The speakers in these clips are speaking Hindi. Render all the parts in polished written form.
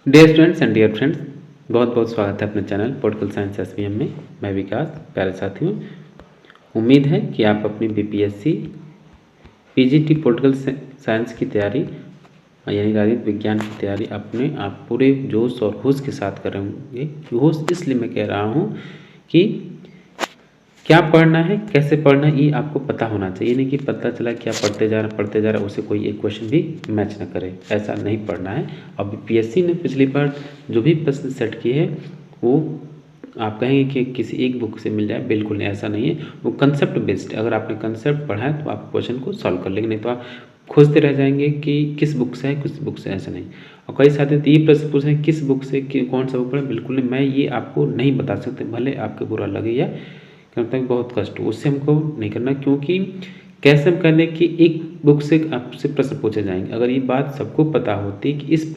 Dear students and dear friends, बहुत बहुत स्वागत है अपने चैनल पॉलिटिकल साइंस एसवीएम में। मैं विकास। प्यारे साथियों, उम्मीद है कि आप अपनी बीपीएससी पीजीटी पॉलिटिकल साइंस की तैयारी यानी राजनीति विज्ञान की तैयारी अपने आप पूरे जोश और होश के साथ कर रहे होंगे। होश इसलिए मैं कह रहा हूँ कि क्या पढ़ना है, कैसे पढ़ना है, ये आपको पता होना चाहिए। नहीं कि पता चला क्या पढ़ते जा रहा उसे कोई एक क्वेश्चन भी मैच ना करे, ऐसा नहीं पढ़ना है। अब बीपीएससी ने पिछली बार जो भी प्रश्न सेट किए हैं वो आप कहेंगे कि किसी एक बुक से मिल जाए, बिल्कुल नहीं, ऐसा नहीं है। वो कंसेप्ट बेस्ड, अगर आपने कंसेप्ट पढ़ा है तो आप क्वेश्चन को सॉल्व कर लेंगे, नहीं तो आप खोजते रह जाएंगे कि किस बुक से है, किस बुक से, ऐसा नहीं। और कई साथी तो ये प्रश्न पूछ रहे हैं किस बुक से कौन सा बुक पढ़े, बिल्कुल नहीं, मैं ये आपको नहीं बता सकते, भले आपके बुरा लगे या करता है बहुत कष्ट हो, उससे हमको नहीं करना। क्योंकि कैसे हम कहने कि एक बुक से आपसे प्रश्न पूछे जाएंगे, अगर ये बात सबको पता होती कि इस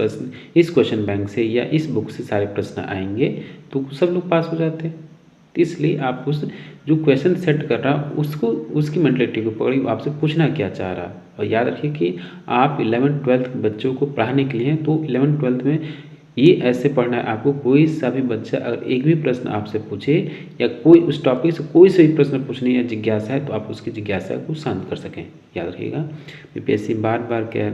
क्वेश्चन बैंक से या इस बुक से सारे प्रश्न आएंगे तो सब लोग पास हो जाते। तो इसलिए आप उस जो क्वेश्चन सेट कर रहा उसको, उसकी मेंटलिटी को पकड़ी, आपसे पूछना क्या चाह रहा। और याद रखिए कि आप 11th-12th बच्चों को पढ़ाने के लिए हैं, तो 11th-12th में ये ऐसे पढ़ना है आपको। कोई सा भी बच्चा अगर एक भी प्रश्न आपसे पूछे या कोई उस टॉपिक से कोई से भी प्रश्न पूछने या जिज्ञासा है, तो आप उसकी जिज्ञासा को शांत कर सकें। याद रखिएगा, बीपीएससी बार बार कह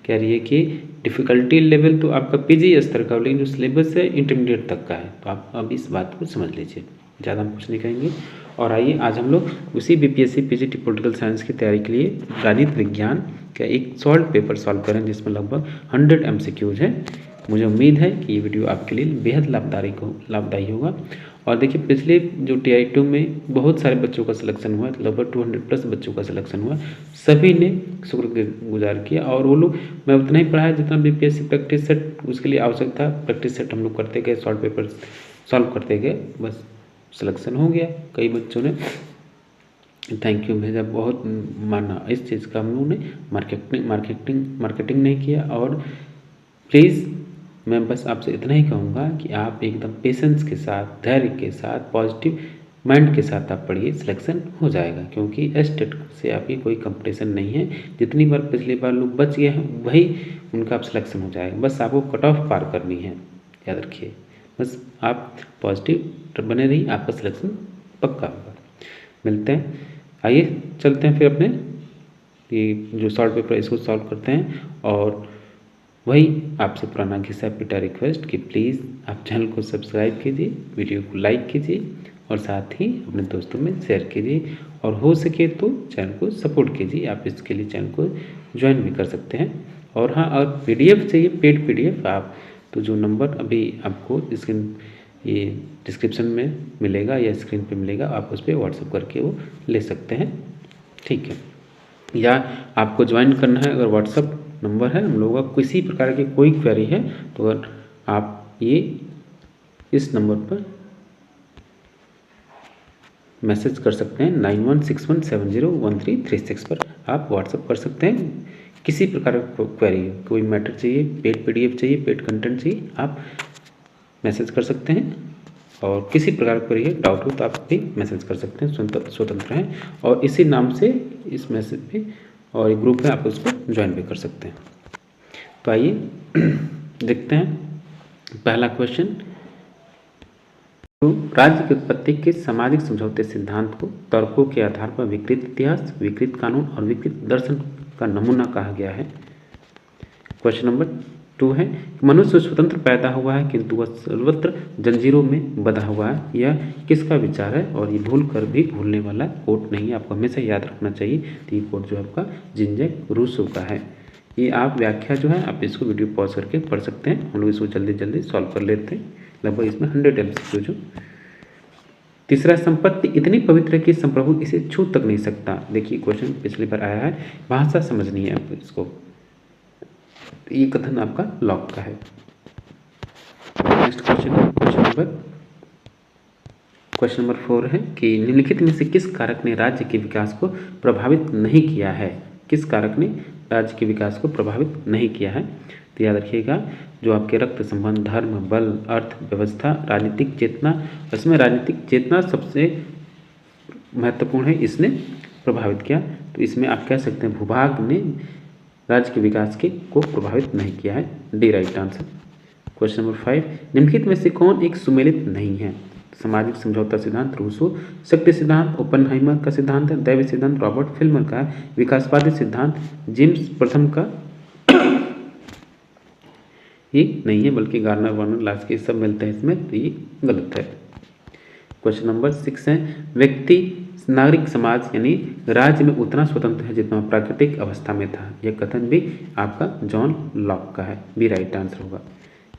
रही है कि डिफ़िकल्टी लेवल तो आपका पीजी स्तर का, लेकिन जो सिलेबस है इंटरमीडिएट तक का है। तो आप अब इस बात को समझ लीजिए, ज़्यादा हम कुछ नहीं कहेंगे। और आइए आज हम लोग उसी बीपीएससी पीजीटी पॉलिटिकल साइंस की तैयारी के लिए राजनीति विज्ञान का एक सॉल्व पेपर सॉल्व करें, जिसमें लगभग 100 MCQs है। मुझे उम्मीद है कि ये वीडियो आपके लिए बेहद लाभदायी होगा। और देखिए, पिछले जो TI2 में बहुत सारे बच्चों का सिलेक्शन हुआ, लगभग 200+ बच्चों का सिलेक्शन हुआ। सभी ने शुक्रगुजार किया। और वो लोग, मैं उतना ही पढ़ाया जितना बीपीएससी प्रैक्टिस सेट उसके लिए आवश्यक था। प्रैक्टिस सेट हम लोग करते गए, सॉल्व पेपर सॉल्व करते गए, बस सिलेक्शन हो गया। कई बच्चों ने थैंक यू भेजा, बहुत माना इस चीज़ का। हम लोगों ने मार्केटिंग नहीं किया। और प्लीज़ मैं बस आपसे इतना ही कहूँगा कि आप एकदम पेशेंस के साथ, धैर्य के साथ, पॉजिटिव माइंड के साथ आप पढ़िए, सिलेक्शन हो जाएगा। क्योंकि एस्टेट से आपकी कोई कंपटीशन नहीं है। जितनी बार पिछली बार लोग बच गए हैं वही उनका आप सिलेक्शन हो जाएगा। बस आपको कट ऑफ पार करनी है, याद रखिए। बस आप पॉजिटिव बने रहिए, आपका सिलेक्शन पक्का होगा। मिलते हैं, आइए चलते हैं फिर अपने ये जो सॉल्व पेपर इसको सॉल्व करते हैं। और वही आपसे पुराना घिसा पिटा रिक्वेस्ट कि प्लीज़ आप चैनल को सब्सक्राइब कीजिए, वीडियो को लाइक कीजिए और साथ ही अपने दोस्तों में शेयर कीजिए। और हो सके तो चैनल को सपोर्ट कीजिए। आप इसके लिए चैनल को ज्वाइन भी कर सकते हैं। और हाँ, और PDF चाहिए, पेड PDF, आप तो जो नंबर अभी आपको ये डिस्क्रिप्शन में मिलेगा या स्क्रीन पे मिलेगा, आप उस पर व्हाट्सअप करके वो ले सकते हैं, ठीक है। या आपको ज्वाइन करना है, अगर व्हाट्सअप नंबर है हम लोगों का, किसी प्रकार की कोई क्वेरी है तो अगर आप ये इस नंबर पर मैसेज कर सकते हैं, 9161701336 पर आप व्हाट्सअप कर सकते हैं। किसी प्रकार का क्वेरी, कोई मैटर चाहिए, पेड PDF चाहिए, पेड कंटेंट चाहिए, आप मैसेज कर सकते हैं। और किसी प्रकार का कोई डाउट हो तो आप भी मैसेज कर सकते हैं, स्वतंत्र हैं। और इसी नाम से इस मैसेज पे और एक ग्रुप है, आप उसको ज्वाइन भी कर सकते हैं। तो आइए देखते हैं पहला क्वेश्चन। तो राज्य की उत्पत्ति के सामाजिक समझौते सिद्धांत को तर्कों के आधार पर विकृत इतिहास, विकृत कानून और विकृत दर्शन का नमूना कहा गया है। क्वेश्चन नंबर 2 है, मनुष्य स्वतंत्र पैदा हुआ है किंतु वह सर्वत्र जंजीरों में बंधा हुआ है, यह किसका विचार है? और ये भूल कर भी भूलने वाला कोट नहीं है, आपको हमेशा याद रखना चाहिए। तो ये कोट जो है आपका जीन जैक रूसो का है। ये आप व्याख्या जो है आप इसको वीडियो पॉज करके पढ़ सकते हैं। हम लोग इसको जल्दी सॉल्व कर लेते हैं। लगभग इसमें 100 MCQ जो। तीसरा, संपत्ति इतनी पवित्र है कि संप्रभु इसे छू तक नहीं सकता। देखिए क्वेश्चन पिछली बार आया है, भाषा समझनी है आपको इसको। ये कथन आपका लॉक का है। नेक्स्ट क्वेश्चन नंबर 4 है कि निम्नलिखित में से किस कारक ने राज्य के विकास को प्रभावित नहीं किया है? किस कारक ने राज्य के विकास को प्रभावित नहीं किया है? तो याद रखिएगा, जो आपके रक्त संबंध, धर्म, बल, अर्थव्यवस्था, राजनीतिक चेतना, इसमें राजनीतिक चेतना सबसे महत्वपूर्ण है, इसने प्रभावित किया। तो इसमें आप कह सकते हैं भूभाग ने राज्य के विकास को प्रभावित नहीं किया है। D right answer. Question number 5, निम्नलिखित में से कौन एक सुमेलित नहीं है? सामाजिक समझौता सिद्धांत रूसो, शक्ति सिद्धांत ओपेनहाइमर का सिद्धांत है, दैवी सिद्धांत रॉबर्ट फिल्मर का, विकासवादी सिद्धांत जेम्स प्रथम का ये नहीं है, बल्कि गार्नर वार्नर लास्की सब मिलते हैं इसमें, तो ये गलत है। क्वेश्चन नंबर 6 है, व्यक्ति नागरिक समाज यानी राज्य में उतना स्वतंत्र है जितना प्राकृतिक अवस्था में था। यह कथन भी आपका जॉन लॉक का है, बी राइट आंसर होगा।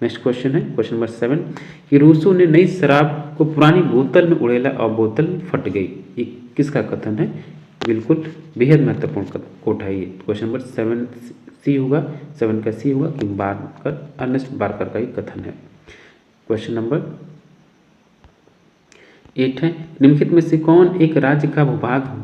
नेक्स्ट क्वेश्चन है क्वेश्चन नंबर 7 कि रूसो ने नई शराब को पुरानी बोतल में उड़ेला और बोतल फट गई। ये किसका कथन है? बिल्कुल बेहद महत्वपूर्ण कोट है ये। क्वेश्चन नंबर 7 सी होगा, 7 का सी होगा कि बारकर अर्नेस्ट बारकर का ये कथन है। क्वेश्चन नंबर 8 है, निम्नलिखित में से कौन एक राज्य का भूभाग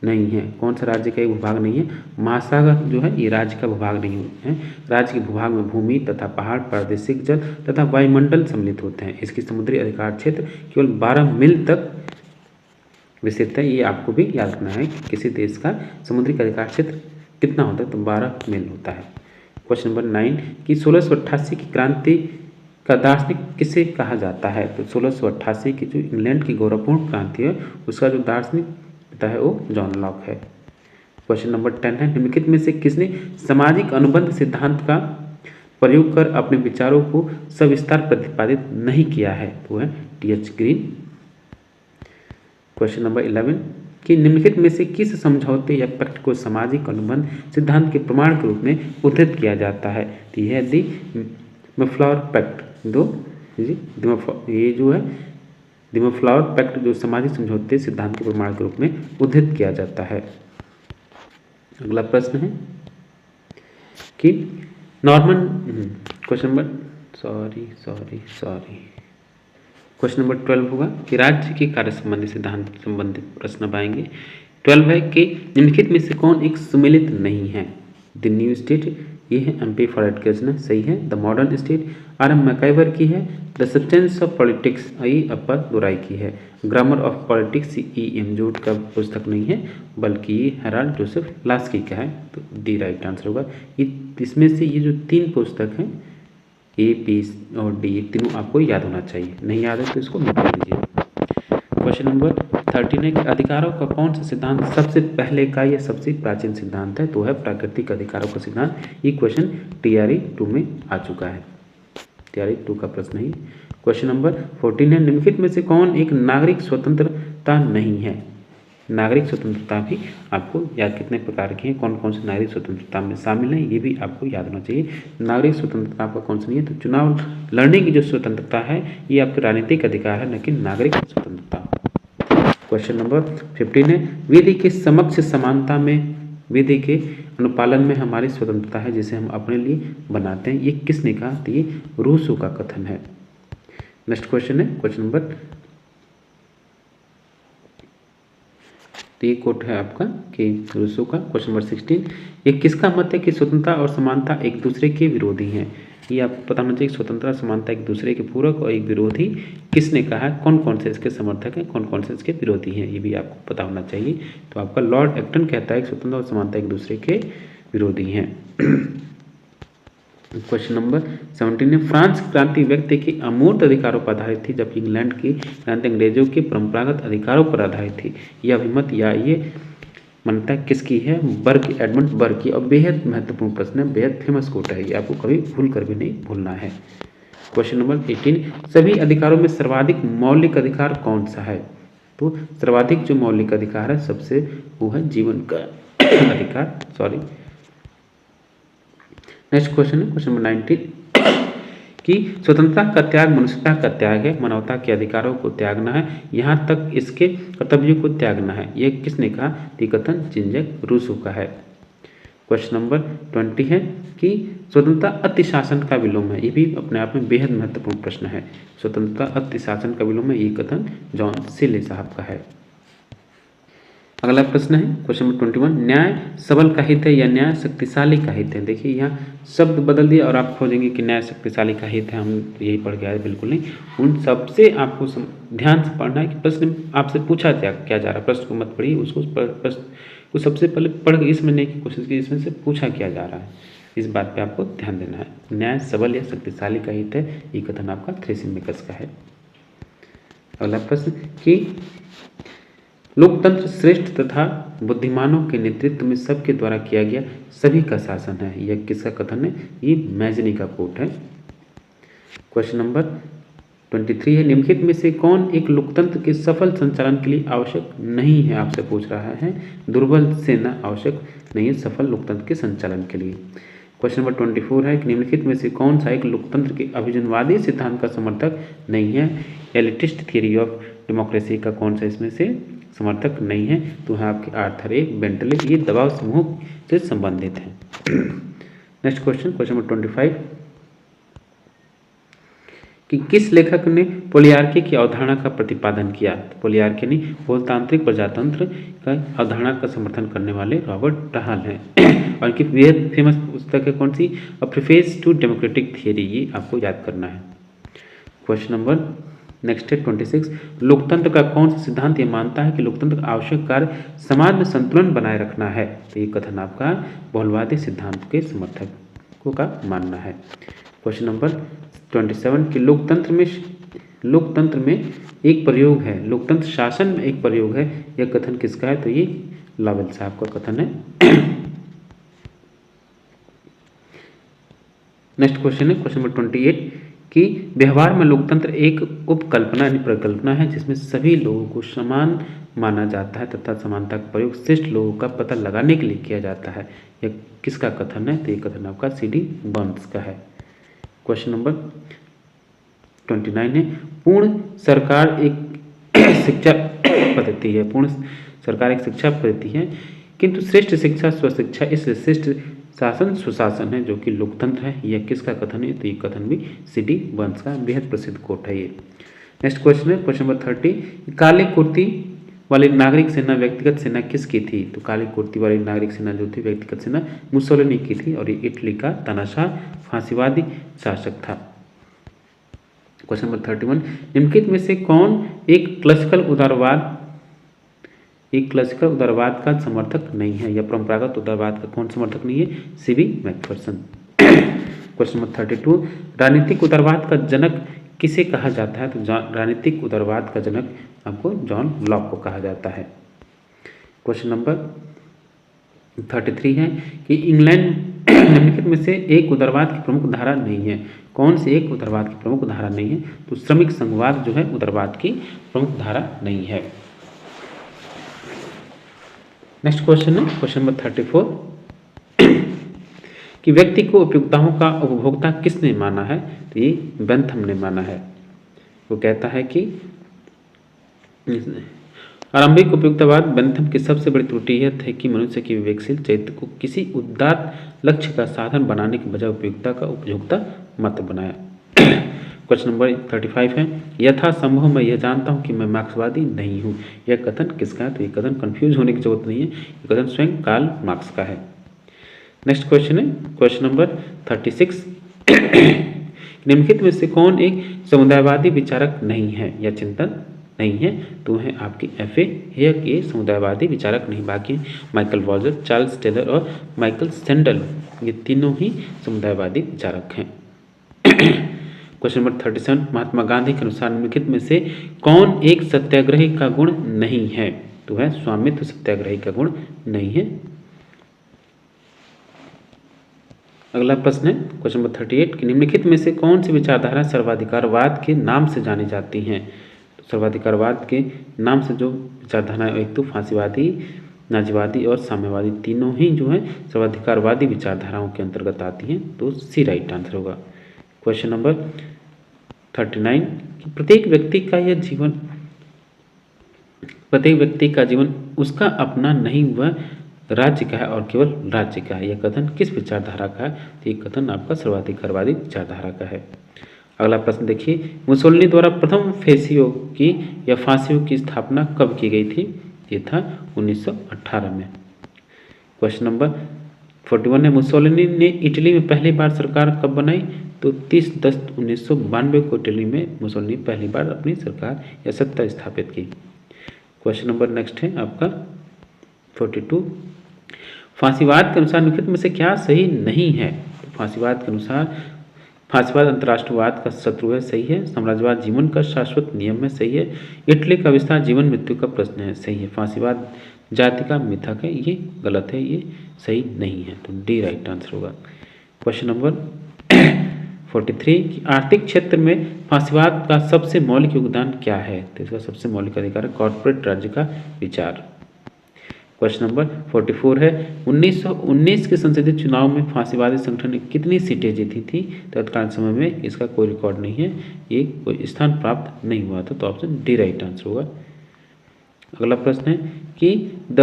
नहीं है? कौन सा राज्य का एक भूभाग नहीं है? महासागर जो है ये राज्य का भूभाग नहीं है। राज्य के भूभाग में भूमि तथा पहाड़, प्रादेशिक जल तथा वायुमंडल सम्मिलित होते हैं। इसकी समुद्री अधिकार क्षेत्र केवल 12 मील तक विस्तृत है। ये आपको भी याद रखना है कि किसी देश का समुद्री अधिकार क्षेत्र कितना होता है, तो 12 मील होता है। क्वेश्चन नंबर 9 कि 1688 की क्रांति का दार्शनिक किसे कहा जाता है? तो 1688 की जो इंग्लैंड की गौरवपूर्ण क्रांति है उसका जो दार्शनिक पिता है वो जॉन लॉक है। क्वेश्चन नंबर 10 है, निम्नलिखित में से किसने सामाजिक अनुबंध सिद्धांत का प्रयोग कर अपने विचारों को सविस्तार प्रतिपादित नहीं किया है? तो है टी.एच. ग्रीन। क्वेश्चन नंबर 11 कि निम्नलिखित में से किस समझौते या पैक्ट को सामाजिक अनुबंध सिद्धांत के प्रमाण के रूप में उद्धृत किया जाता है? तो यह है दी मैफ्लावर पैक्ट। ये जो है दी मैफ्लावर पैक्ट जो सामाजिक समझौते सिद्धांत के प्रमाण के रूप में उद्धृत किया जाता है। अगला प्रश्न है कि Norman question number question number 12 होगा कि राज्य के कार्य संबंधी सिद्धांत संबंधित प्रश्न पाएंगे। 12 है कि निम्नलिखित में से कौन एक सुमेलित नहीं है? द न्यू स्टेट, ये है एमपी फॉरेट कृष्ण, सही है। The modern state RM. MacIver की है। द सब्सटेंस ऑफ पॉलिटिक्स, ये अपर दुराई की है। ग्रामर ऑफ पॉलिटिक्स, ई.एम. जोट का पुस्तक नहीं है बल्कि ये हेराल्ड जोसेफ लास्की का है, तो डी राइट आंसर होगा। इसमें से ये जो 3 पुस्तक हैं ए, बी और डी, ये तीनों आपको याद होना चाहिए। नहीं याद है तो इसको मिटा दीजिए। क्वेश्चन नंबर 13 है कि अधिकारों का कौन सा सिद्धांत सबसे पहले का या सबसे प्राचीन सिद्धांत है? तो है प्राकृतिक अधिकारों का सिद्धांत। ये क्वेश्चन टीआरई 2 में आ चुका है, टीआरई 2 का प्रश्न ही। क्वेश्चन नंबर 14 है, निम्नलिखित में से कौन एक नागरिक स्वतंत्रता नहीं है? नागरिक स्वतंत्रता भी आपको याद कितने प्रकार की है, कौन कौन से नागरिक स्वतंत्रता में शामिल है, ये भी आपको याद होना चाहिए। नागरिक स्वतंत्रता आपका कौन सा नहीं है? तो चुनाव लड़ने की जो स्वतंत्रता है ये आपके राजनीतिक अधिकार है, न कि नागरिक स्वतंत्रता। क्वेश्चन नंबर 15 है, विधि के समक्ष समानता में, विधि के अनुपालन में हमारी स्वतंत्रता है जिसे हम अपने लिए बनाते हैं। ये किसने कहा? तो ये रूसो का कथन है। नेक्स्ट क्वेश्चन है क्वेश्चन नंबर, तो ये कोट है आपका कि रूसो का। क्वेश्चन नंबर 16, ये किसका मत है कि स्वतंत्रता और समानता एक दूसरे के विरोधी हैं? ये आपको पता होना चाहिए, स्वतंत्रता समानता एक दूसरे के पूरक और एक विरोधी किसने कहा है? कौन कौन से इसके समर्थक हैं, कौन कौन से इसके विरोधी हैं, ये भी आपको पता होना चाहिए। तो आपका लॉर्ड एक्टन कहता है कि स्वतंत्रता और समानता एक दूसरे के विरोधी हैं। क्वेश्चन नंबर 17 है, फ्रांस की क्रांति व्यक्ति के अमूर्त अधिकारों पर आधारित थी जबकि इंग्लैंड की क्रांति अंग्रेजों के परंपरागत अधिकारों पर आधारित थी। यह अभिमत या ये मान्यता किसकी है? बर्ग, एडमंड बर्ग की। और बेहद महत्वपूर्ण प्रश्न है, बेहद फेमस कोट है, ये आपको कभी भूल कर भी नहीं भूलना है। क्वेश्चन नंबर 18, सभी अधिकारों में सर्वाधिक मौलिक अधिकार कौन सा है? तो सर्वाधिक जो मौलिक अधिकार है सबसे वो है जीवन का अधिकार। नेक्स्ट क्वेश्चन है क्वेश्चन नंबर 19 कि स्वतंत्रता का त्याग मनुष्यता का त्याग है, मानवता के अधिकारों को त्यागना है, यहाँ तक इसके कर्तव्यों को त्यागना है। यह किसने कहा? कथन जिंजक रूसो का है। क्वेश्चन नंबर 20 है कि स्वतंत्रता अतिशासन का विलोम है। ये भी अपने आप में बेहद महत्वपूर्ण प्रश्न है। स्वतंत्रता अतिशासन का विलोम है, ये कथन जॉन सिले साहब का है। अगला प्रश्न है क्वेश्चन नंबर 21, न्याय सबल का हित है या न्याय शक्तिशाली का हित है? देखिए यहाँ शब्द बदल दिया और आप खोजेंगे कि न्याय शक्तिशाली का हित है, हम यही पढ़ के आए, बिल्कुल नहीं। उन सबसे आपको ध्यान से पढ़ना है कि प्रश्न आपसे पूछा क्या जा रहा है। प्रश्न को मत पढ़िए, उसको प्रश्न को सबसे पहले पढ़ के इसमें नहीं की कोशिश की इसमें से पूछा क्या जा रहा है। इस बात पे आपको ध्यान देना है। न्याय सबल या शक्तिशाली का हित है, ये कथन आपका थ्रेसिमेकस का है। अगला प्रश्न कि लोकतंत्र श्रेष्ठ तथा बुद्धिमानों के नेतृत्व में सबके द्वारा किया गया सभी का शासन है, यह किसका कथन है? ये मैजनी का कोट है। क्वेश्चन नंबर 23 है, निम्नलिखित में से कौन एक लोकतंत्र के सफल संचालन के लिए आवश्यक नहीं है? आपसे पूछ रहा है। दुर्बल सेना आवश्यक नहीं है सफल लोकतंत्र के संचालन के लिए। क्वेश्चन नंबर 24 है कि निम्नलिखित में से कौन सा एक लोकतंत्र के अभिजनवादी सिद्धांत का समर्थक नहीं है? एलिटिस्ट थियरी ऑफ डेमोक्रेसी का कौन सा इसमें से समर्थक नहीं है? तो है आपके आर्थर ए बेंटले, ये दबाव समूह से संबंधित है। नेक्स्ट क्वेश्चन, क्वेश्चन नंबर 25 कि किस लेखक ने पोलियार्की की अवधारणा का प्रतिपादन किया? तो पोलियार्की ने बहुतांत्रिक प्रजातंत्र का अवधारणा का समर्थन करने वाले रॉबर्ट टहाल हैं। और इनकी बेहद फेमस पुस्तक है कौन सी? अ प्रीफेस टू डेमोक्रेटिक थियरी, ये आपको याद करना है। क्वेश्चन नंबर नेक्स्ट है 26, लोकतंत्र का कौन सा सिद्धांत ये मानता है कि लोकतंत्र का आवश्यक कार्य समाज में संतुलन बनाए रखना है? तो ये कथन आपका बहुलवादी सिद्धांत के समर्थकों का मानना है। क्वेश्चन नंबर 27 कि लोकतंत्र में एक प्रयोग है, लोकतंत्र शासन में एक प्रयोग है, यह कथन किसका है? तो ये लावेल साहब का कथन है। नेक्स्ट क्वेश्चन है क्वेश्चन नंबर 28 कि व्यवहार में लोकतंत्र एक उपकल्पना यानी परिकल्पना है जिसमें सभी लोगों को समान माना जाता है तथा समानता का प्रयोग श्रेष्ठ लोगों का पता लगाने के लिए किया जाता है, यह किसका कथन है? तो ये कथन आपका CD बर्न्स का है। क्वेश्चन नंबर 29 है, पूर्ण सरकार एक शिक्षा पद्धति है, पूर्ण सरकार एक शिक्षा पद्धति है, किंतु श्रेष्ठ शिक्षा स्वशिक्षा, इसलिए श्रेष्ठ शासन सुशासन है जो कि लोकतंत्र है, यह किसका कथन है? तो ये कथन भी CD बर्न्स का बेहद प्रसिद्ध कोट है ये। नेक्स्ट क्वेश्चन है क्वेश्चन नंबर 30, काली कुर्ती वाली नागरिक सेना व्यक्तिगत सेना किसकी थी? तो काली कुर्ती वाली नागरिक सेना जो थी व्यक्तिगत सेना मुसोलिनी की थी और ये इटली का तानाशाह फांसीवादी शासक था। क्वेश्चन नंबर 31, निम्नलिखित में से कौन एक क्लासिकल उदारवाद का समर्थक नहीं है या परंपरागत उदारवाद का कौन समर्थक नहीं है? CB Macpherson. क्वेश्चन नंबर 32, राजनीतिक उदारवाद का जनक किसे कहा जाता है? तो राजनीतिक उदारवाद का जनक आपको जॉन लॉक को कहा जाता है। क्वेश्चन नंबर 33 है कि इंग्लैंड निम्नलिखित में से एक उदारवाद की प्रमुख धारा नहीं है, कौन सी एक उदारवाद की प्रमुख धारा नहीं है? तो श्रमिक संघवाद जो है उदारवाद की प्रमुख धारा नहीं है। नेक्स्ट क्वेश्चन है क्वेश्चन नंबर 34 कि व्यक्ति को उपयोगिताओं का उपभोक्ता किसने माना है? तो ये बेंथम ने माना है। वो कहता है कि आरंभिक उपयुक्तवाद बेंथम की सबसे बड़ी त्रुटि यह थी कि मनुष्य की विवेकशील चरित्र को किसी उदात्त लक्ष्य का साधन बनाने के बजाय उपयुक्ता का उपभोक्ता मत बनाया। क्वेश्चन नंबर 35 है, यथासंभव मैं यह जानता हूं कि मैं मार्क्सवादी नहीं हूं, यह कथन किसका है? तो ये कथन कंफ्यूज होने की जरूरत नहीं है, ये कथन स्वयं कार्ल मार्क्स का है। नेक्स्ट क्वेश्चन है क्वेश्चन नंबर 36 निम्नलिखित में से कौन एक समुदायवादी विचारक नहीं है या चिंतन नहीं है? तो है आपकी FA हेयक, ये समुदायवादी विचारक नहीं, बाकी माइकल वॉल्जर, चार्ल्स टेलर और माइकल सेंडल ये तीनों ही समुदायवादी विचारक हैं। क्वेश्चन नंबर 37 महात्मा गांधी के अनुसार निम्नलिखित में से कौन एक सत्याग्रही का गुण नहीं है? तो है स्वामित्व सत्याग्रही का गुण नहीं है। अगला प्रश्न है क्वेश्चन नंबर 38 कि निम्नलिखित में से कौन सी विचारधारा सर्वाधिकारवाद के नाम से जानी जाती हैं? तो सर्वाधिकारवाद के नाम से जो विचारधारा एक तो फांसीवादी, नाजीवादी और साम्यवादी तीनों ही जो है सर्वाधिकारवादी विचारधाराओं के अंतर्गत आती हैं, तो C राइट आंसर होगा। क्वेश्चन नंबर 39 कि प्रत्येक व्यक्ति का जीवन उसका अपना नहीं वह राज्य का है और केवल राज्य का है, यह कथन किस विचारधारा का है? तो ये कथन आपका सर्वाधिकारवादी विचारधारा का है। अगला प्रश्न देखिए, मुसोलिनी द्वारा प्रथम फांसियों की स्थापना कब की गई थी? ये था 1918 में। क्वेश्चन नंबर 41 है, मुसोलिनी ने इटली में पहली बार सरकार कब बनाई? तो 30/10/1992 को इटली में मुसोलिनी पहली बार अपनी सरकार या सत्ता स्थापित की। क्वेश्चन नंबर नेक्स्ट है आपका 42, फांसीवाद के अनुसार निम्नलिखित में से क्या सही नहीं है? तो फांसीवाद के अनुसार फांसीवाद अंतर्राष्ट्रवाद का शत्रु है, सही है। साम्राज्यवाद जीवन का शाश्वत नियम है, सही है। इटली का विस्तार जीवन मृत्यु का प्रश्न है, सही है। फांसीवाद जाति का मिथक है, ये गलत है, ये सही नहीं है। तो डी राइट आंसर होगा। क्वेश्चन नंबर 43 कि आर्थिक क्षेत्र में फांसीवाद का सबसे मौलिक योगदान क्या है? तो इसका सबसे मौलिक अधिकार है कॉर्पोरेट राज्य का विचार। क्वेश्चन नंबर 44 है 1919 के संसदीय चुनाव में फांसीवादी संगठन ने कितनी सीटें जीती थी? तत्कालीन समय में इसका कोई रिकॉर्ड नहीं है, ये कोई स्थान प्राप्त नहीं हुआ था। तो ऑप्शन डी राइट आंसर होगा। अगला प्रश्न है कि the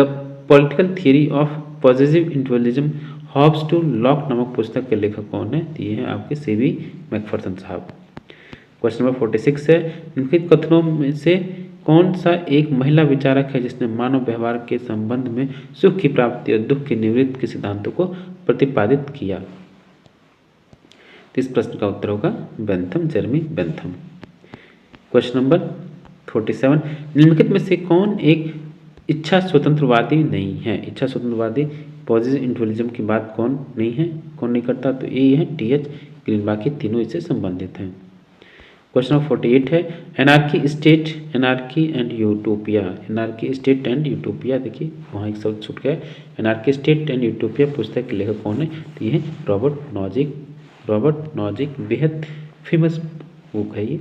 political theory of positive individualism Hobbes to Locke नामक पुस्तक के लेखक कौन है? तो ये है आपके सीवी मैकफर्सन साहब। क्वेश्चन नंबर 46 है निम्नलिखित कथनों में से कौन सा एक महिला विचारक है जिसने मानव व्यवहार के संबंध में सुख की प्राप्ति और दुख की निवृत्ति के सिद्धांतों को प्रतिपादित किया? इस प्रश्न का उत्तर होगा Bentham, Jeremy Bentham. Question number 47 निम्नलिखित में से कौन एक इच्छा स्वतंत्रवादी नहीं है? इच्छा स्वतंत्रवादी पॉजिटिव इंडिविजुअलिज्म की बात कौन नहीं है, कौन नहीं करता? तो ये है टी.एच. ग्रीन, बाकी तीनों इससे संबंधित हैं। क्वेश्चन नंबर 48 है anarchy state, anarchy and utopia. Anarchy state and utopia, देखिए वहाँ एक शब्द छूट गया है। एनार्की स्टेट एंड यूटोपिया पुस्तक के लेखक कौन है? तो ये है रॉबर्ट नॉजिक। रॉबर्ट नॉजिक बेहद फेमस बुक है ये।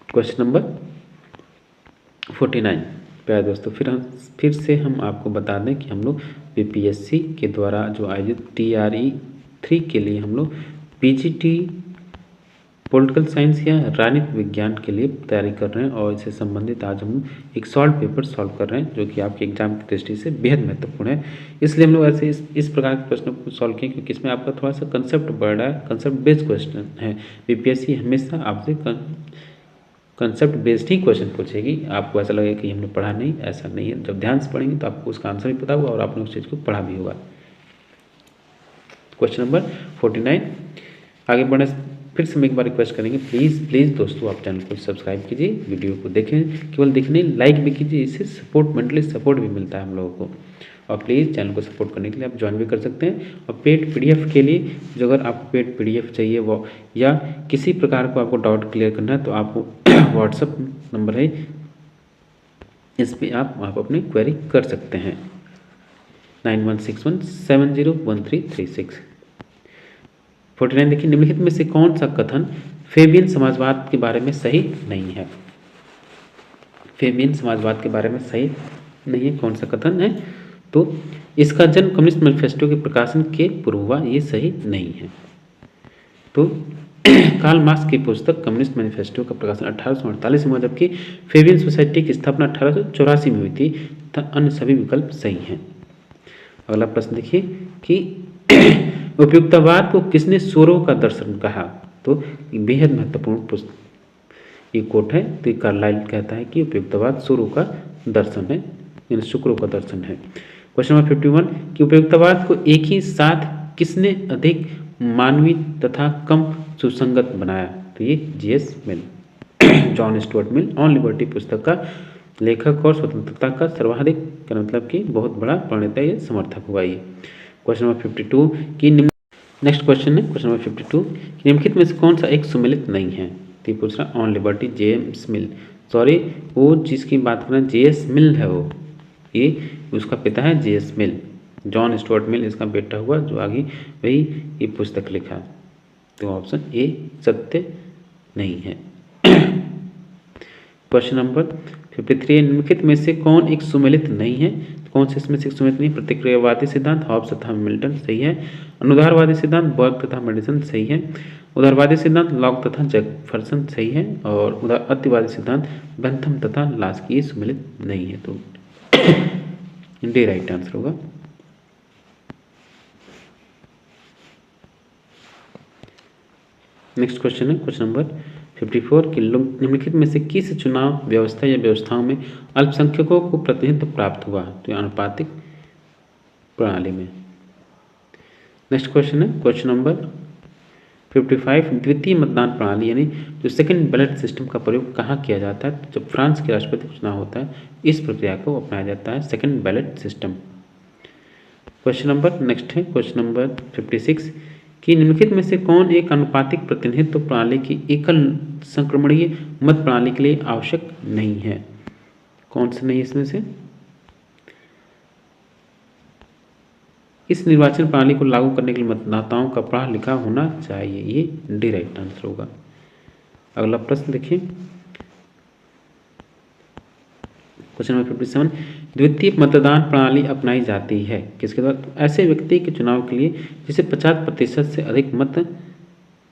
क्वेश्चन नंबर 49 प्यारे दोस्तों, फिर से हम आपको बता दें कि हम लोग बीपीएससी के द्वारा जो आयोजित TRE 3 के लिए हम लोग PGT पॉलिटिकल साइंस या राजनीतिक विज्ञान के लिए तैयारी कर रहे हैं और इससे संबंधित आज हम एक सॉल्व पेपर सॉल्व कर रहे हैं जो कि आपके एग्जाम की दृष्टि से बेहद महत्वपूर्ण है। इसलिए हम लोग ऐसे इस प्रकार के प्रश्नों को सॉल्व किए क्योंकि इसमें आपका थोड़ा सा कंसेप्ट बढ़ रहा है, कंसेप्ट बेस्ड क्वेश्चन है। बीपीएससी हमेशा आपसे कंसेप्ट बेस्ड ही क्वेश्चन पूछेगी। आपको ऐसा लगेगा कि हमने पढ़ा नहीं, ऐसा नहीं है। जब ध्यान से पढ़ेंगे तो आपको उसका आंसर भी पता होगा और आपने उस चीज़ को पढ़ा भी होगा। क्वेश्चन नंबर 49 आगे बढ़ने फिर से हम एक बार रिक्वेस्ट करेंगे, प्लीज़ दोस्तों आप चैनल को सब्सक्राइब कीजिए, वीडियो को देखें, केवल देखने लाइक भी कीजिए, इससे सपोर्ट मेंटली सपोर्ट भी मिलता है हम लोगों को। और प्लीज़ चैनल को सपोर्ट करने के लिए आप ज्वाइन भी कर सकते हैं। और पेड PDF के लिए जो अगर आपको पेड PDF चाहिए वो या किसी प्रकार को आपको डाउट क्लियर करना है तो आपको व्हाट्सअप नंबर है, इस पर आप अपनी क्वेरी कर सकते हैं 9161701336। 49 देखिए निम्नलिखित में से कौन सा कथन फेबियन समाजवाद के बारे में सही नहीं है? फेबियन समाजवाद के बारे में सही नहीं है, कौन सा कथन है? तो इसका जन्म कम्युनिस्ट मैनिफेस्टो के प्रकाशन के पूर्व हुआ, ये सही नहीं है। तो कार्ल मार्क्स की पुस्तक कम्युनिस्ट मैनिफेस्टो का प्रकाशन 1848 में हुआ, जबकि फेबियन सोसाइटी की स्थापना 1884 में हुई थी तथा अन्य सभी विकल्प सही हैं। अगला प्रश्न देखिए कि उपयुक्तवाद को किसने सूरों का दर्शन कहा? तो बेहद महत्वपूर्ण पुस्तक ये कोट है। तो कार्लाइल कहता है कि उपयुक्तवाद सूरों का दर्शन है, यानी शुक्रों का दर्शन है। क्वेश्चन नंबर 51 कि उपयुक्तवाद को एक ही साथ किसने अधिक मानवीय तथा कम सुसंगत बनाया? तो ये J.S. Mill, John Stuart Mill on liberty पुस्तक का लेखक और स्वतंत्रता का सर्वाधिक का मतलब कि बहुत बड़ा प्रणेता ये समर्थक हुआ ये। क्वेश्चन नंबर 52 कि नेक्स्ट क्वेश्चन है क्वेश्चन नंबर 52 कि निम्नलिखित में से कौन सा एक सुमेलित नहीं है? तो पूछ रहा on liberty James mill, sorry वो जिसकी बात कर रहे हैं J.S. मिल है, वो ये उसका पिता है J.S. मिल, जॉन स्टुअर्ट मिल इसका बेटा हुआ जो आगे वही ये पुस्तक लिखा। तो ऑप्शन ए सत्य नहीं है। क्वेश्चन नंबर 53 निम्नलिखित में से कौन एक सुमेलित नहीं है? कौन से इसमें से सुमेलित नहीं? प्रतिक्रियावादी सिद्धांत हॉब्स तथा मिल्टन सही है। अनुदारवादी सिद्धांत बर्ग तथा मेडिसन सही है। उदारवादी सिद्धांत लॉक तथा जैफरसन सही है। और अतिवादी सिद्धांत बेंथम तथा लास्की ये सुमेलित नहीं है। तो डी राइट आंसर होगा। नेक्स्ट क्वेश्चन है क्वेश्चन नंबर 54 कि निम्नलिखित में से किस चुनाव व्यवस्था या व्यवस्थाओं में अल्पसंख्यकों को प्रतिनिधित्व प्राप्त हुआ? तो आनुपातिक प्रणाली में। नेक्स्ट क्वेश्चन है क्वेश्चन नंबर 55 द्वितीय मतदान प्रणाली यानी जो सेकंड बैलेट सिस्टम का प्रयोग कहाँ किया जाता है? जब फ्रांस के राष्ट्रपति का चुनाव होता है इस प्रक्रिया को अपनाया जाता है, second ballot system. Question number next है क्वेश्चन नंबर 56 कि निम्नलिखित में से कौन एक आनुपातिक प्रतिनिधित्व प्रणाली की एकल संक्रमणीय मत प्रणाली के लिए आवश्यक नहीं है? कौन सा नहीं इसमें से? इस निर्वाचन प्रणाली को लागू करने के लिए मतदाताओं का पढ़ा लिखा होना चाहिए, ये डी राइट आंसर होगा। अगला प्रश्न देखिए क्वेश्चन नंबर 57 द्वितीय मतदान प्रणाली अपनाई जाती है किसके द्वारा? ऐसे व्यक्ति के चुनाव के लिए जिसे 50% से अधिक मत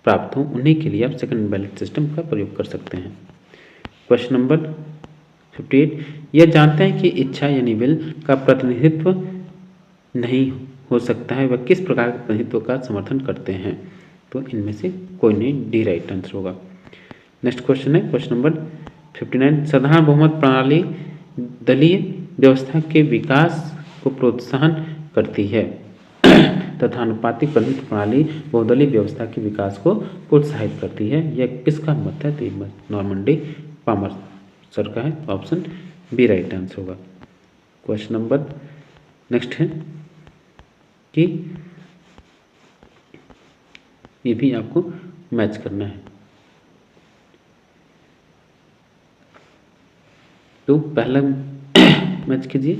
प्राप्त हो उन्हीं के लिए आप सेकंड बैलेट सिस्टम का प्रयोग कर सकते हैं। क्वेश्चन नंबर 58 यह जानते हैं कि इच्छा यानी विल का प्रतिनिधित्व नहीं हो सकता है, वह किस प्रकार के प्रतिनिधित्व का समर्थन करते हैं? तो इनमें से कोई नहीं, डी राइट आंसर होगा। नेक्स्ट क्वेश्चन है क्वेश्चन नंबर 59 साधारण बहुमत प्रणाली दलीय व्यवस्था के विकास को प्रोत्साहन करती है तथा अनुपातिक प्रतिनिधित्व प्रणाली बहुदलीय व्यवस्था के विकास को प्रोत्साहित करती है, यह किसका मत है? तो नॉर्मंडी पामर सर का है, ऑप्शन बी राइट आंसर होगा। क्वेश्चन नंबर नेक्स्ट है कि ये भी आपको मैच करना है। तो पहला मैच कीजिए,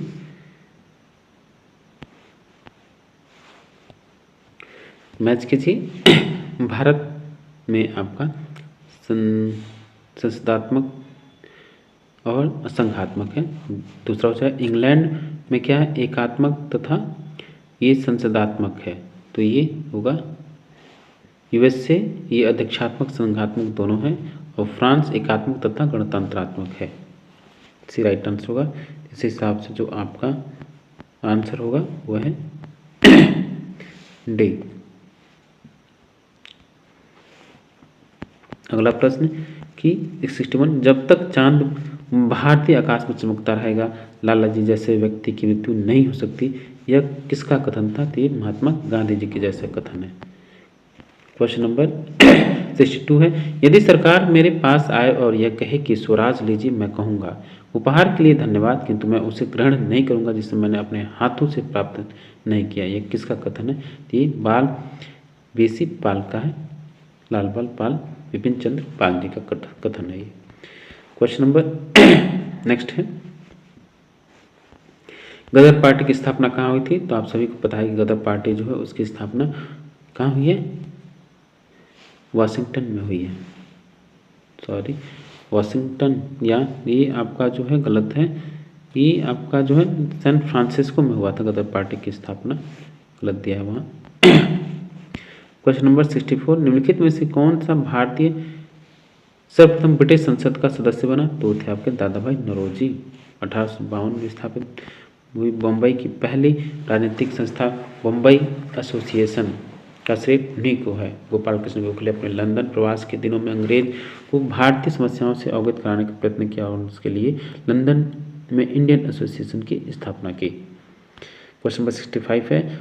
भारत में आपका संसदात्मक और असंघात्मक है। दूसरा होता है इंग्लैंड में क्या है? एकात्मक तथा ये संसदात्मक है, तो ये होगा। यूएसए ये अध्यक्षात्मक संघात्मक दोनों है और फ्रांस एकात्मक तथा गणतंत्रात्मक है, सी राइट आंसर होगा। इस हिसाब से जो आपका आंसर होगा वह है डी। अगला प्रश्न कि 61 जब तक चांद भारतीय आकाश में चमकता रहेगा लाला जी जैसे व्यक्ति की मृत्यु नहीं हो सकती, यह किसका कथन था? तो ये महात्मा गांधी जी के जैसा कथन है। क्वेश्चन नंबर 62 है यदि सरकार मेरे पास आए और यह कहे कि स्वराज लीजिए, मैं कहूँगा उपहार के लिए धन्यवाद किंतु मैं उसे ग्रहण नहीं करूँगा जिसे मैंने अपने हाथों से प्राप्त नहीं किया, यह किसका कथन है? तो ये बाल बीसी पाल का है, लाल बाल पाल विपिन चंद्र पाल जी का कथन है ये। क्वेश्चन नंबर नेक्स्ट है गदर पार्टी की स्थापना कहाँ हुई थी? तो आप सभी को पता है कि गदर पार्टी जो है उसकी स्थापना कहाँ हुई है? वाशिंगटन में हुई है, सॉरी वाशिंगटन, या ये आपका जो है गलत है, ये आपका जो है सैन फ्रांसिस्को में हुआ था गदर पार्टी की स्थापना, गलत दिया है वहाँ। क्वेश्चन नंबर 64 निम्नलिखित में से कौन सा भारतीय सर्वप्रथम ब्रिटिश संसद का सदस्य बना? तो थे आपके दादा भाई नौरोजी। 1852 में स्थापित हुई बम्बई की पहली राजनीतिक संस्था बम्बई एसोसिएशन का श्रेय उन्हीं को है। गोपाल कृष्ण गोखले अपने लंदन प्रवास के दिनों में अंग्रेज को भारतीय समस्याओं से अवगत कराने का प्रयत्न किया और उसके लिए लंदन में इंडियन एसोसिएशन की स्थापना की। क्वेश्चन नंबर 65 है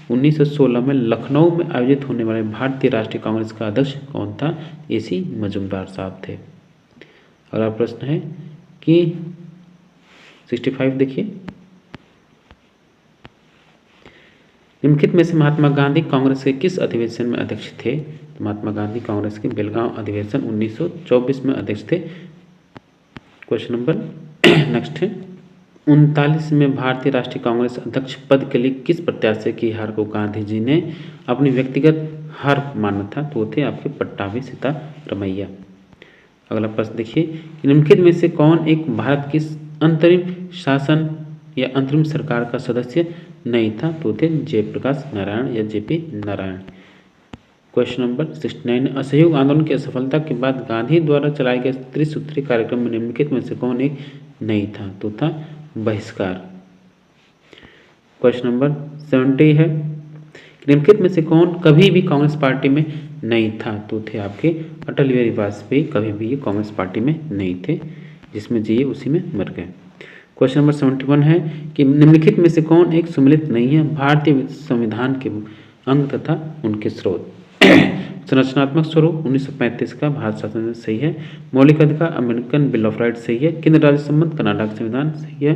1916 में लखनऊ में आयोजित होने वाले भारतीय राष्ट्रीय कांग्रेस का अध्यक्ष कौन था? AC मजूमदार साहब थे। अगला प्रश्न है कि 65 देखिए निम्नलिखित में से महात्मा गांधी कांग्रेस के किस अधिवेशन में अध्यक्ष थे? तो महात्मा गांधी कांग्रेस के बेलगांव अधिवेशन 1924 में अध्यक्ष थे। क्वेश्चन नंबर नेक्स्ट है 39 में भारतीय राष्ट्रीय कांग्रेस अध्यक्ष पद के लिए किस प्रत्याशी की हार को गांधी जी ने अपनी व्यक्तिगत हार माना था? तो वो थे आपके पट्टाभी सीतारमैया। अगला प्रश्न देखिए निम्नलिखित में से कौन एक भारत की अंतरिम शासन या अंतरिम सरकार का सदस्य नहीं था? तो थे जयप्रकाश नारायण या JP नारायण। क्वेश्चन नंबर 69 असहयोग आंदोलन की असफलता के बाद गांधी द्वारा चलाए गए त्रिसूत्री कार्यक्रम में निम्नलिखित में से कौन एक नहीं था? तो था बहिष्कार। क्वेश्चन नंबर 70 है निम्नलिखित में से कौन कभी भी कांग्रेस पार्टी में नहीं था? तो थे आपके अटल बिहारी वाजपेयी, कभी भी ये कांग्रेस पार्टी में नहीं थे, जिसमें जिए उसी में मर गए। क्वेश्चन नंबर 71 है कि निम्नलिखित में से कौन एक सम्मिलित नहीं है भारतीय संविधान के अंग तथा उनके स्रोत? संरचनात्मक स्वरूप 1935 का भारत शासन सही है। मौलिक अधिकार अमेरिकन बिल ऑफ राइट्स सही है। केंद्र राज्य संबंध कनाडा का संविधान सही है।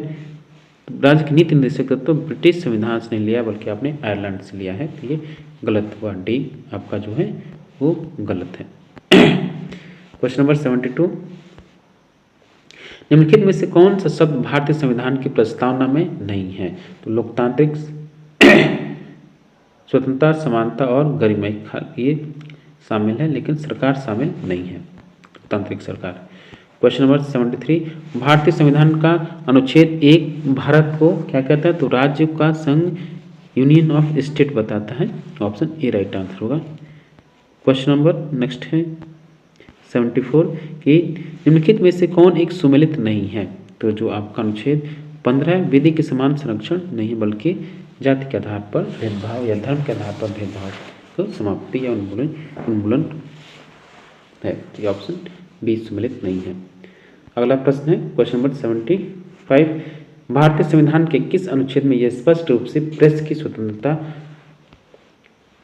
राज्य की नीति निर्देशक तत्व ब्रिटिश संविधान से नहीं लिया बल्कि आपने आयरलैंड से लिया है, तो ये गलत हुआ। डी आपका जो है वो गलत है। क्वेश्चन नंबर 72, निम्नलिखित में से कौन सा शब्द भारतीय संविधान की प्रस्तावना में नहीं है? तो लोकतांत्रिक, स्वतंत्रता, समानता और गरिमा ये शामिल है, लेकिन सरकार शामिल नहीं है, लोकतांत्रिक सरकार। क्वेश्चन नंबर 73, भारतीय संविधान का अनुच्छेद 1 भारत को क्या कहता है? तो राज्य का संघ, यूनियन ऑफ स्टेट बताता है। ऑप्शन ए राइट आंसर होगा। क्वेश्चन नंबर नेक्स्ट है 74 कि निम्नलिखित में से कौन एक सुमेलित नहीं है? तो जो आपका अनुच्छेद 15 विधि के समान संरक्षण नहीं है बल्कि जाति के आधार पर भेदभाव या धर्म के आधार पर भेदभाव तो समाप्ति या उन्मूलन है। ये ऑप्शन बी सुमेलित नहीं है। अगला प्रश्न है क्वेश्चन नंबर 75, भारतीय संविधान के किस अनुच्छेद में यह स्पष्ट रूप से प्रेस की स्वतंत्रता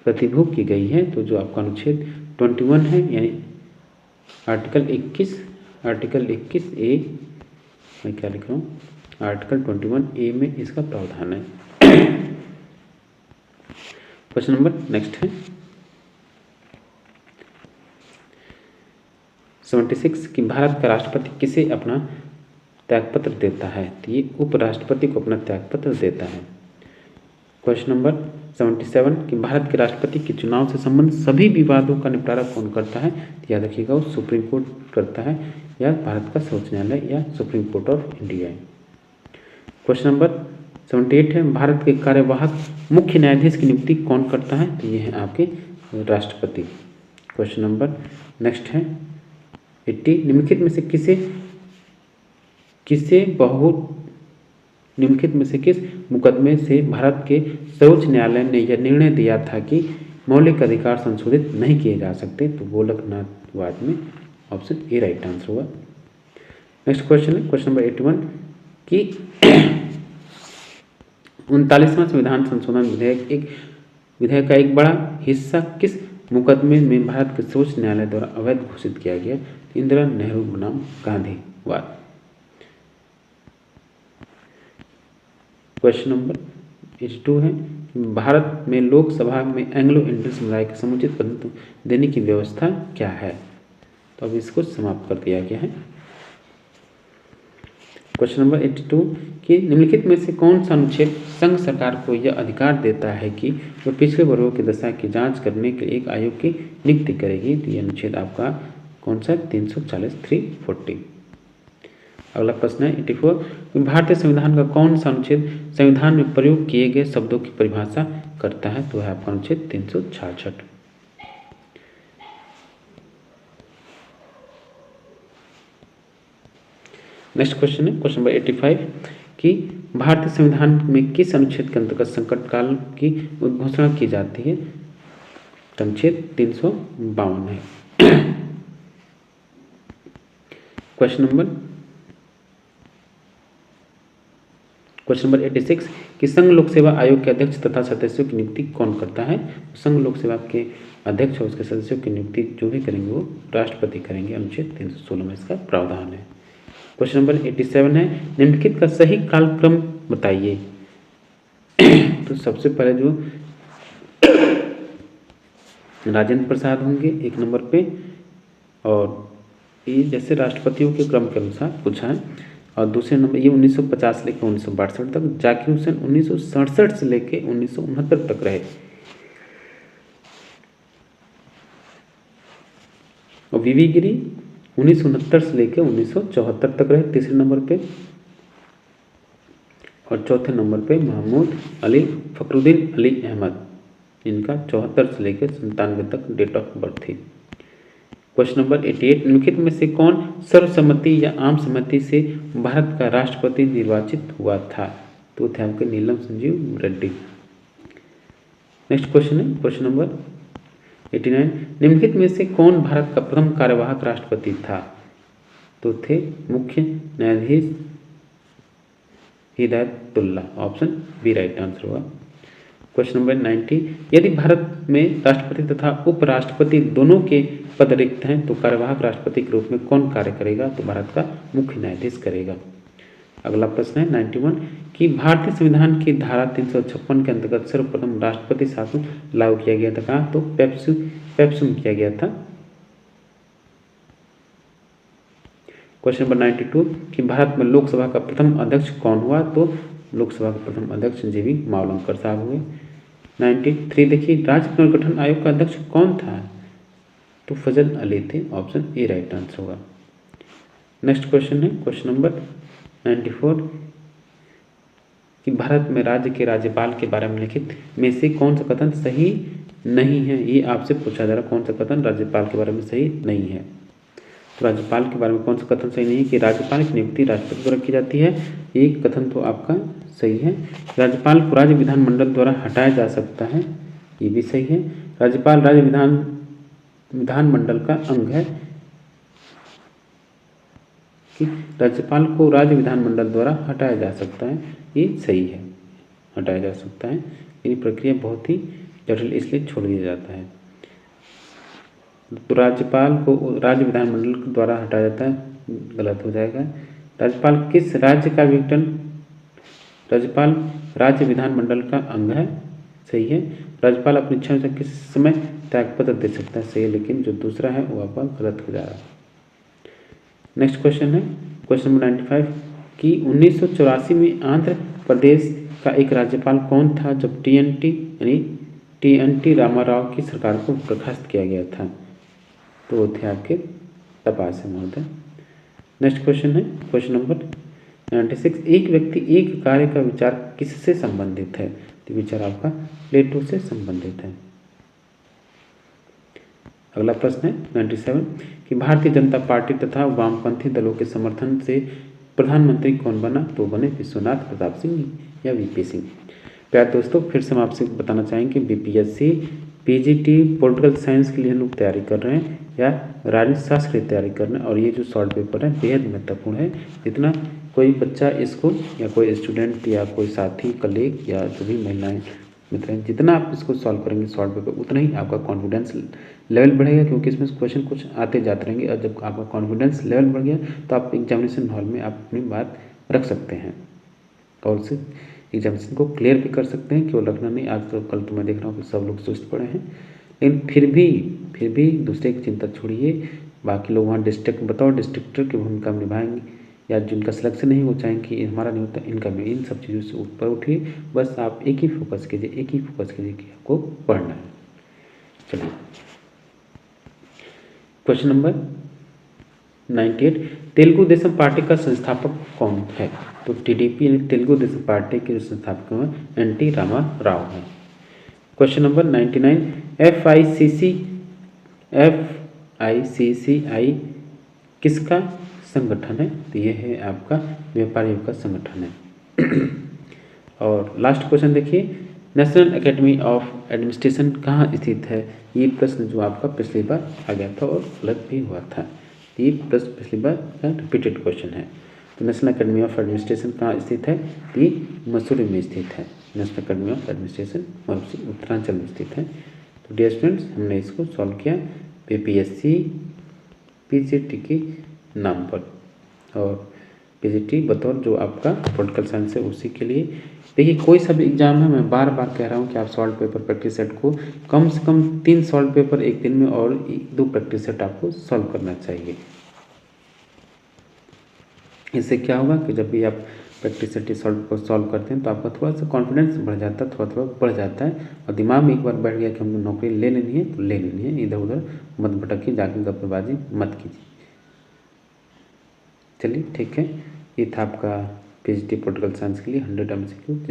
प्रतिभूत की गई है? तो जो आपका अनुच्छेद 21 है, यानी आर्टिकल 21 ए, मैं क्या लिख रहा हूँ, आर्टिकल 21 ए में इसका प्रावधान है। क्वेश्चन नंबर नेक्स्ट है 76 कि भारत का राष्ट्रपति किसे अपना त्यागपत्र देता है? तो ये उपराष्ट्रपति को अपना त्यागपत्र देता है। क्वेश्चन नंबर 77 कि भारत के राष्ट्रपति के चुनाव से संबंधित सभी विवादों का निपटारा कौन करता है? तो याद रखिएगा वो सुप्रीम कोर्ट करता है, या भारत का सर्वोच्च न्यायालय या supreme court of India. Question number 78 है भारत के कार्यवाहक मुख्य न्यायाधीश की नियुक्ति कौन करता है? तो ये है आपके राष्ट्रपति। क्वेश्चन नंबर नेक्स्ट है 80, निम्नलिखित में से निम्नलिखित में से किस मुकदमे से भारत के सर्वोच्च न्यायालय ने यह निर्णय दिया था कि मौलिक अधिकार संशोधित नहीं किए जा सकते? तो गोलकनाथ वाद में। ऑप्शन ए राइट आंसर होगा। नेक्स्ट क्वेश्चन है क्वेश्चन नंबर 81 कि 39वां संविधान संशोधन विधेयक का एक बड़ा हिस्सा किस मुकदमे में भारत के सर्वोच्च न्यायालय द्वारा अवैध घोषित किया गया? इंदिरा नेहरू बनाम गांधी वाद। क्वेश्चन नंबर 82 है भारत में लोकसभा में एंग्लो इंडियन समुदाय के समुचित प्रतिनिधित्व देने की व्यवस्था क्या है? तो अब इसको समाप्त कर दिया गया है। क्वेश्चन नंबर 82 कि निम्नलिखित में से कौन सा अनुच्छेद संघ सरकार को यह अधिकार देता है कि वह पिछड़े वर्गों की दशा की जांच करने के लिए एक आयोग की नियुक्ति करेगी? तो यह अनुच्छेद आपका कौन सा? 340 340। अगला प्रश्न है 84, भारतीय संविधान का कौन सा अनुच्छेद संविधान में प्रयोग किए गए शब्दों की परिभाषा करता है? तो है आपका अनुच्छेद 366। नेक्स्ट क्वेश्चन है क्वेश्चन नंबर 85 कि भारतीय संविधान में किस अनुच्छेद के अंतर्गत संकट काल की उद्घोषणा की जाती है? अनुच्छेद 352 है। क्वेश्चन नंबर 86 कि संघ लोक सेवा आयोग के अध्यक्ष तथा सदस्यों की नियुक्ति कौन करता है? संघ लोक सेवा के अध्यक्ष और उसके सदस्यों की नियुक्ति जो भी करेंगे वो राष्ट्रपति करेंगे। अनुच्छेद 316 में इसका प्रावधान है। क्वेश्चन नंबर 87 है निम्नलिखित का सही कालक्रम बताइए। तो सबसे पहले जो राजेंद्र प्रसाद होंगे एक नंबर पे, और ये जैसे राष्ट्रपतियों के क्रम के अनुसार पूछा है। और दूसरे नंबर ये 1950 से लेकर 1962 तक, जाकिर हुसैन 1967 से लेकर 1969 तक रहे, और वीवी गिरी 1969 से लेकर 1974 तक रहे तीसरे नंबर पे। और चौथे नंबर पे महमूद अली फखरुद्दीन अली अहमद, इनका 74 से लेकर 97 तक डेट ऑफ बर्थ थी। क्वेश्चन नंबर 88 निम्नलिखित में से कौन सर्वसम्मति या आम सहमति से भारत का राष्ट्रपति निर्वाचित हुआ था? तो थे आपके नीलम संजीव रेड्डी। नेक्स्ट क्वेश्चन है क्वेश्चन नंबर 89 निम्नलिखित में से कौन भारत का प्रथम कार्यवाहक राष्ट्रपति था? तो थे मुख्य न्यायाधीश Hidayatullah. Option B right answer होगा। क्वेश्चन नंबर 90, यदि भारत में राष्ट्रपति तथा उपराष्ट्रपति दोनों के पद रिक्त हैं तो कार्यवाहक राष्ट्रपति के रूप में कौन कार्य करेगा? तो भारत का मुख्य न्यायाधीश करेगा। अगला प्रश्न है 91 कि भारतीय संविधान की धारा 356 के अंतर्गत सर्वप्रथम राष्ट्रपति शासन लागू किया गया था कहाँ? तो पेप्सू किया गया था। क्वेश्चन नंबर 92 कि भारत में लोकसभा का प्रथम अध्यक्ष कौन हुआ? तो लोकसभा का प्रथम अध्यक्ष जीवी मावलंकर साहब हुए। 93 देखिए, राज्य पुनर्गठन आयोग का अध्यक्ष कौन था? तो फजल अली थे। ऑप्शन ए राइट आंसर होगा। नेक्स्ट क्वेश्चन है क्वेश्चन नंबर 94 कि भारत में राज्य के राज्यपाल के बारे में लिखित में से कौन सा कथन सही नहीं है? ये आपसे पूछा जा रहा, कौन सा कथन राज्यपाल के बारे में सही नहीं है? तो राज्यपाल के बारे में कौन सा कथन सही नहीं है? कि राज्यपाल की नियुक्ति राष्ट्रपति द्वारा की जाती है। ये कथन तो आपका सही है। राज्यपाल को राज्य विधानमंडल द्वारा हटाया जा सकता है, ये भी सही है। राज्यपाल राज्य विधानमंडल का अंग है, कि राज्यपाल को राज्य विधानमंडल द्वारा हटाया जा सकता है, ये सही है, हटाया जा सकता है। ये प्रक्रिया बहुत ही जटिल इसलिए छोड़ दिया जाता है। तो राज्यपाल को राज्य विधानमंडल द्वारा हटाया जाता है, गलत हो जाएगा। राज्यपाल किस राज्य का विघटन? राज्यपाल राज्य विधानमंडल का अंग है, सही है। राज्यपाल अपनी इच्छा से किस समय त्यागपत्र दे सकता है, सही है, लेकिन जो दूसरा है वो आपका गलत हो जा रहा है। नेक्स्ट क्वेश्चन है क्वेश्चन नंबर 95 कि 1984 में आंध्र प्रदेश का एक राज्यपाल कौन था जब टी.एन.टी. रामाराव की सरकार को बर्खास्त किया गया था? तो वो थे आपके तपासे महोदय। नेक्स्ट क्वेश्चन है क्वेश्चन नंबर 96 एक व्यक्ति एक कार्य का विचार किससे संबंधित है? तो विचार आपका प्लेटो से संबंधित है। अगला प्रश्न है 97 कि भारतीय जनता पार्टी तथा वामपंथी दलों के समर्थन से प्रधानमंत्री कौन बना? तो बने विश्वनाथ प्रताप सिंह या वीपी सिंह। प्यारे दोस्तों, फिर से हम आपसे बताना चाहेंगे बीपीएससी पीजीटी पॉलिटिकल साइंस के लिए हम लोग तैयारी कर रहे हैं या राजनीति शास्त्र की तैयारी कर रहे हैं, और ये जो शॉर्ट पेपर है बेहद महत्वपूर्ण है। जितना कोई बच्चा इसको या कोई स्टूडेंट या कोई साथी कलीग या जो भी महिलाएं मित्र हैं, जितना आप इसको सॉल्व करेंगे शॉर्ट पेपर, उतना ही आपका कॉन्फिडेंस लेवल बढ़ेगा, क्योंकि इसमें क्वेश्चन कुछ आते जाते रहेंगे। और जब आपका कॉन्फिडेंस लेवल बढ़ गया तो आप एग्जामिनेशन हॉल में आप अपनी बात रख सकते हैं और उसे एग्जामिनेशन को क्लियर भी कर सकते हैं। केवल रखना नहीं, आज तो कल तो मैं देख रहा हूँ कि सब लोग सुस्त पड़े हैं, लेकिन फिर भी दूसरे की चिंता छोड़िए। बाकी लोग वहाँ डिस्ट्रिक्टर की भूमिका निभाएंगे, या जिनका सिलेक्शन नहीं वो चाहेंगे कि हमारा नहीं होता, इनका भी, इन सब चीज़ों से ऊपर उठिए। बस आप एक ही फोकस कीजिए कि आपको पढ़ना है। चलिए question number 98 Telugu Desam party का संस्थापक कौन है? तो टीडीपी यानी तेलुगु देशम पार्टी के संस्थापक हैं एन.टी. रामाराव हैं। क्वेश्चन नंबर 99 एफआईसीसीआई किसका संगठन है? तो यह है आपका व्यापारियों का संगठन है। और लास्ट क्वेश्चन देखिए, नेशनल एकेडमी ऑफ एडमिनिस्ट्रेशन कहाँ स्थित है? ये प्रश्न जो आपका पिछली बार आ गया था और गलत भी हुआ था, ये प्रश्न पिछली बार का रिपीटेड क्वेश्चन है। तो नेशनल एकेडमी ऑफ एडमिनिस्ट्रेशन कहाँ स्थित है? ये मसूरी में स्थित है। National academy of administration Uttaranchal में स्थित है। तो डियर स्टूडेंट्स, हमने इसको सॉल्व किया बीपीएससी पीजीटी के नाम पर, और पीजीटी बतौर जो आपका पॉलिटिकल साइंस है उसी के लिए। देखिए, कोई सा भी एग्जाम है, मैं बार बार कह रहा हूँ कि आप सॉल्व पेपर प्रैक्टिस सेट को कम से कम 3 सॉल्व पेपर एक दिन में और 2 प्रैक्टिस सेट आपको सॉल्व करना चाहिए। इससे क्या होगा कि जब भी आप प्रैक्टिस सेट सॉल्व करते हैं तो आपका थोड़ा सा कॉन्फिडेंस बढ़ जाता है, थोड़ा बढ़ जाता है, और दिमाग में एक बार बैठ गया कि हमको नौकरी ले लेनी है तो ले लेनी है। इधर उधर मत भटकिए, जाके गप्पेबाजी मत कीजिए। चलिए ठीक है, ये था आपका पीजीटी पॉलिटिकल साइंस के लिए 100 MCQ।